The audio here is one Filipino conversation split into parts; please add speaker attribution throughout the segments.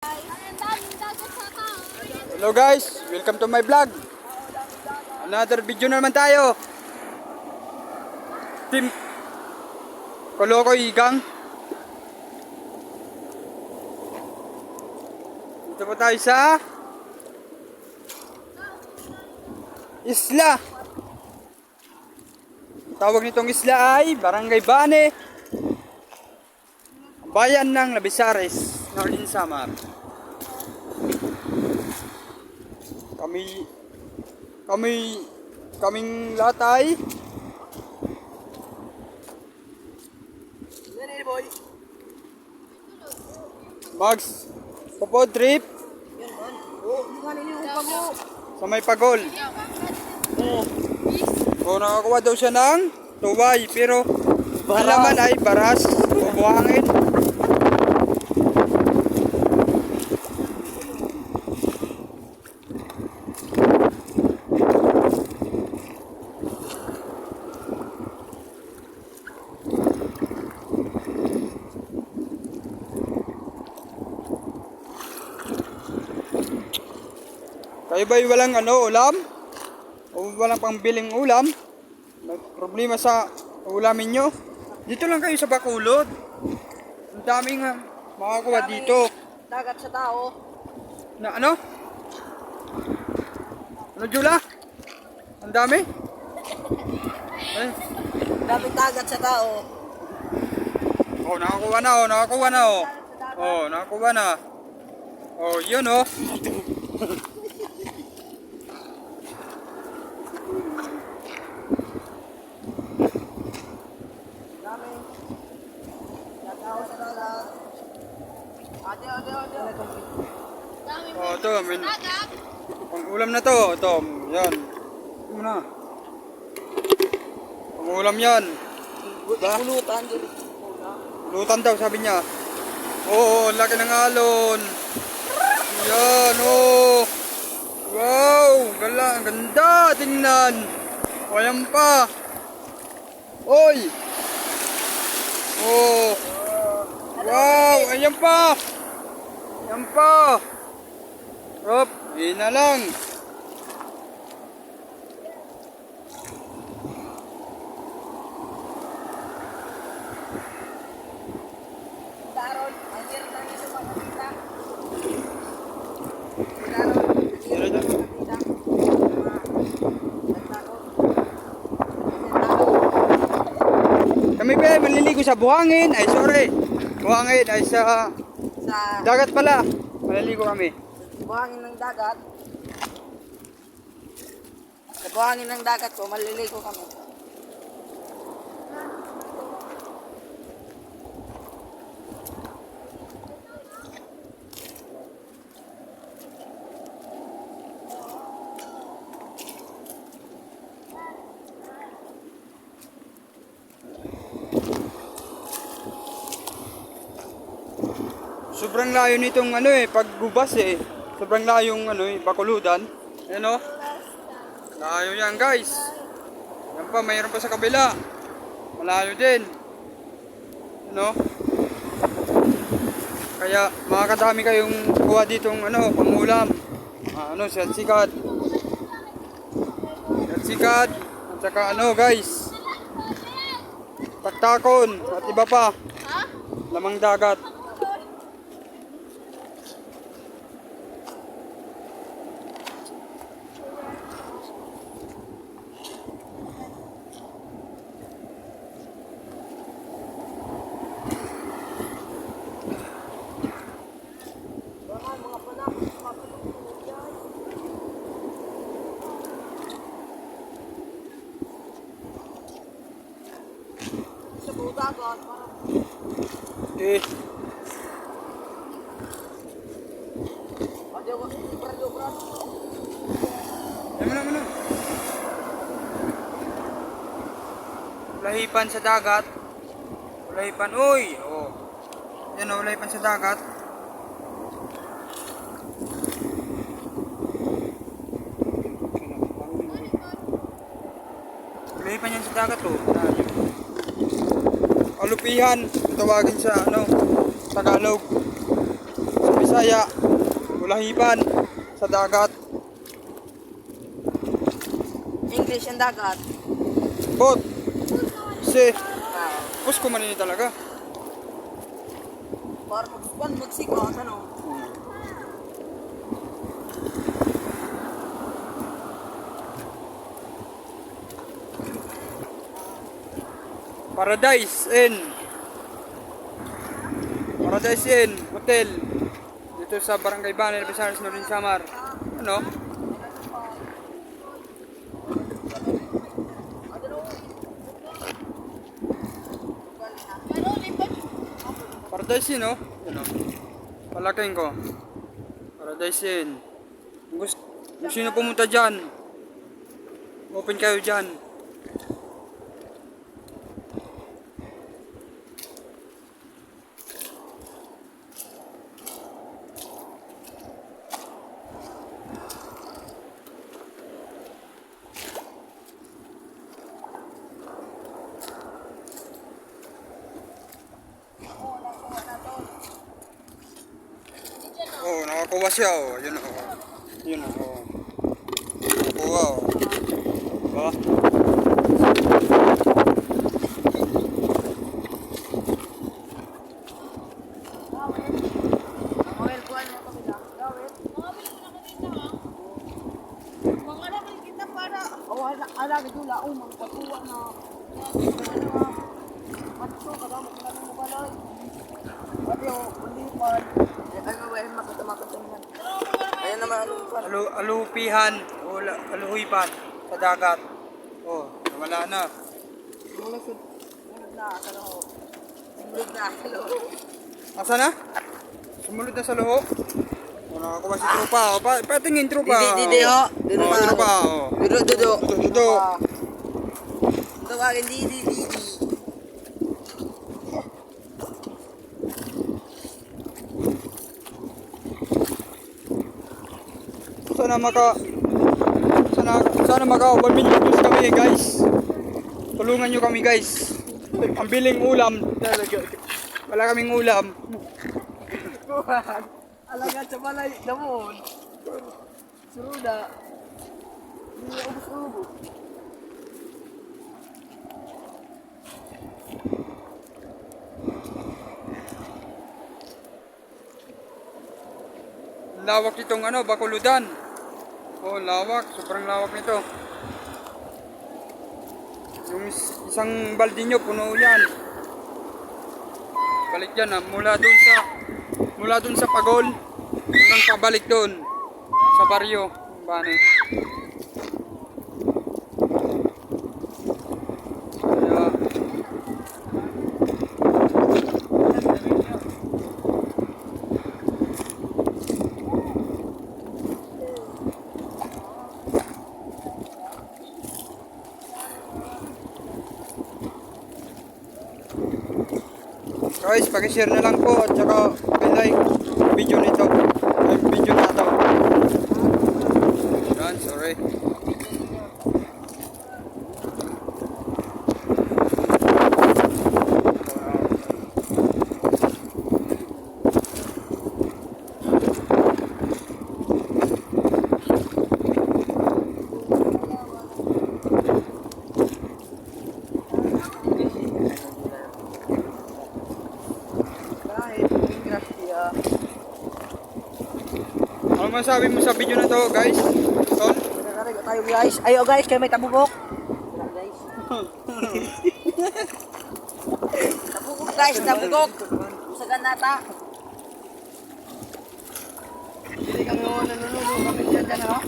Speaker 1: Hello guys, welcome to my vlog. Another video na naman tayo. Team Koloko Igang. Dito po tayo sa isla. Tawag nitong isla ay Barangay Bane, bayan ng Labisares, Northern Samar. Kaming lahat ay Mags Popo trip sa may Pagol. Nakakuha daw siya ng tuway, pero ang laman ay baras o buhangin. Kayo ba'y walang ulam? O walang pangbiling ulam? May problema sa ulamin nyo? Dito lang kayo sa Bacolod. Ang daming makakuha dito.
Speaker 2: Dagat sa tao.
Speaker 1: Na ano? Ano, Jula? Ang dami? Ay.
Speaker 2: Daming dagat sa tao.
Speaker 1: Oh, nakakuha na. Nakakuha na. Oh, yun oh. Oh, ito, pang ulam na to. Ito, yan. Ito mo na. Pang ulam yan.
Speaker 2: Pulutan.
Speaker 1: Lutan daw, sabi niya. Oo, laki ng alon. Yan, oh. Wow, ang ganda. Tingnan. O, yan pa. Oy. Oh. Wow, ayan pa. Yan pa. Hop, yun na lang.
Speaker 2: Daron, ang hirap namin sa pagkakita.
Speaker 1: Kami pa maliligo sa buhangin. Ay, sorry. Buhangin ay sa dagat pala. Maliligo kami.
Speaker 2: Buhangin ng dagat. Sa buhangin ng dagat ko, maliligo kami.
Speaker 1: Sobrang layo nitong paggubas Sobrang layong Bacoludan. Ayan oh. Layo yan guys. Yan pa, mayroon pa sa kabila. Malayo din. Ano? Kaya makakadami kayong kuha ditong pangulam. Sikat. Sikat. At saka guys. Taktakon at iba pa. Lamang dagat.
Speaker 2: Sa dagat.
Speaker 1: Eh. Ano? Lahipan sa dagat. Lahipan, uy. Oh. Yan oh, lahipan sa dagat. Lahipan yan sa dagat oh. Alupihan, tawagin sa Tagalog. Sa Bisaya, ulahipan sa dagat.
Speaker 2: English ang dagat.
Speaker 1: Bot. Si,
Speaker 2: Ah,
Speaker 1: pusko man ini talaga.
Speaker 2: para magsikas, ano?
Speaker 1: Paradise Inn Hotel dito sa Barangay Banel, Pisares, Northern Samar. Ano? Paradise Inn, oh. Ano? Palaking ko. Paradise Inn. Kung sino pumunta dyan, open kayo dyan. Oh, nakakuha siya, oh. Yun, oh. Yun, oh. Nakakuha, oh. Diba?
Speaker 2: Well, kuhan mo kami na. Gawin. Mga namin kita para. Oh, ala gidula mga patuwa na. Matso ka ba mo kami mo balay. Pati oh, hindi pa. Ay mawala makatama naman. Ayun naman ano.
Speaker 1: Alupihan, o aluhipan sa dagat. Oh, wala na.
Speaker 2: Sumunod na akala ko. Sumunod na akala ko.
Speaker 1: Asa na? Sumunod na sa luho. Oh, nakakuha si tropa, oh. Patingin tropa.
Speaker 2: Didi ho. Didi
Speaker 1: Oh, tropa, oh.
Speaker 2: Dudo.
Speaker 1: Dudo.
Speaker 2: Tawagin Didi.
Speaker 1: Sana maka 1 million views kami, guys. Tulungan nyo kami, guys. Ang biling ulam. Wala kaming ulam.
Speaker 2: Alaga sa balay damon. Suruda. Hindi ubus-ubus.
Speaker 1: Lawak itong ano, Bakuludan. Oh, lawak. Sobrang lawak nito. Yung isang balde nyo, puno yan. Balik yan, ah. Mula dun sa Pagol. Hanggang pabalik dun. Sa baryo. Bani. Kaya, guys, paki-share na lang po at saka like video nito. Yung video na ito. Yan, sorry. Ano masabi mo sa video na to, guys? Tol?
Speaker 2: Nagkakarigo tayo guys. Ayo guys, kayo may tabugok. Guys. Tabugok guys, tabugok. Usagan nata. Hindi kami nanonood kami dyan ha.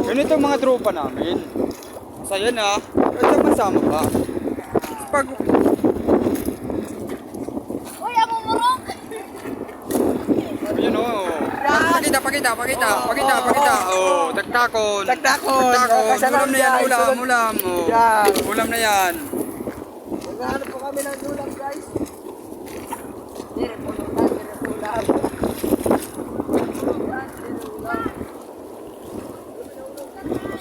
Speaker 1: Ganito ang mga tropa namin. Masaya na. Sama-sama pa. Pag Ayun, oh. Pakita. Oh, taktakon. Ulam na yan, ulam. Oh.
Speaker 2: Yan.
Speaker 1: Ulam na yan.
Speaker 2: Naghahanap po kami ng ulam guys. Dire po ulam.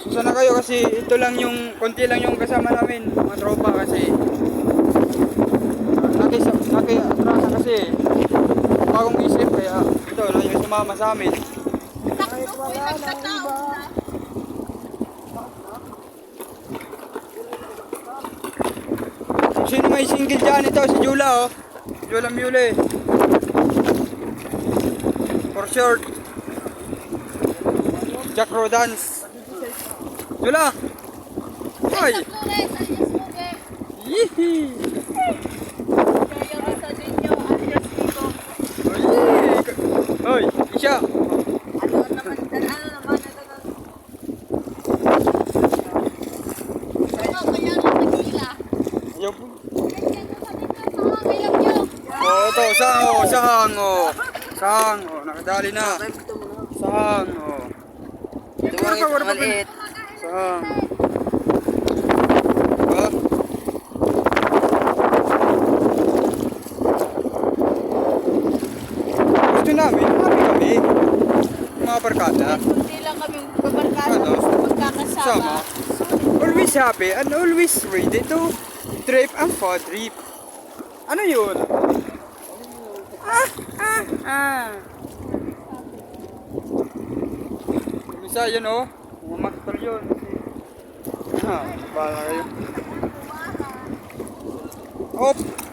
Speaker 1: Susana kayo kasi ito lang yung, konti lang yung kasama namin, mga tropa kasi. Naki-atras bagong isip, kaya ito na yung sumama sa amin. Sino may single dyan ito? Si Jula, oh. Jula Mule. For short. Jack Rodans. Jula! Hoy! Yihi! Hoy! Isya! Ayaw po. Oh, ito, sahang, oh. Sahang, oh. Nakadali na. Sahang, oh.
Speaker 2: Ito mga maliit.
Speaker 1: Sahang. Diba? Gusto namin, happy kami. Mga barkada.
Speaker 3: Hindi lang kami babarkada
Speaker 1: Ano?
Speaker 3: magkakasama.
Speaker 1: Sama. Always happy and always ready to trip and for trip. Ano yun? Kumisa yun oh. Mga master yun. Bahala kayo. Hop!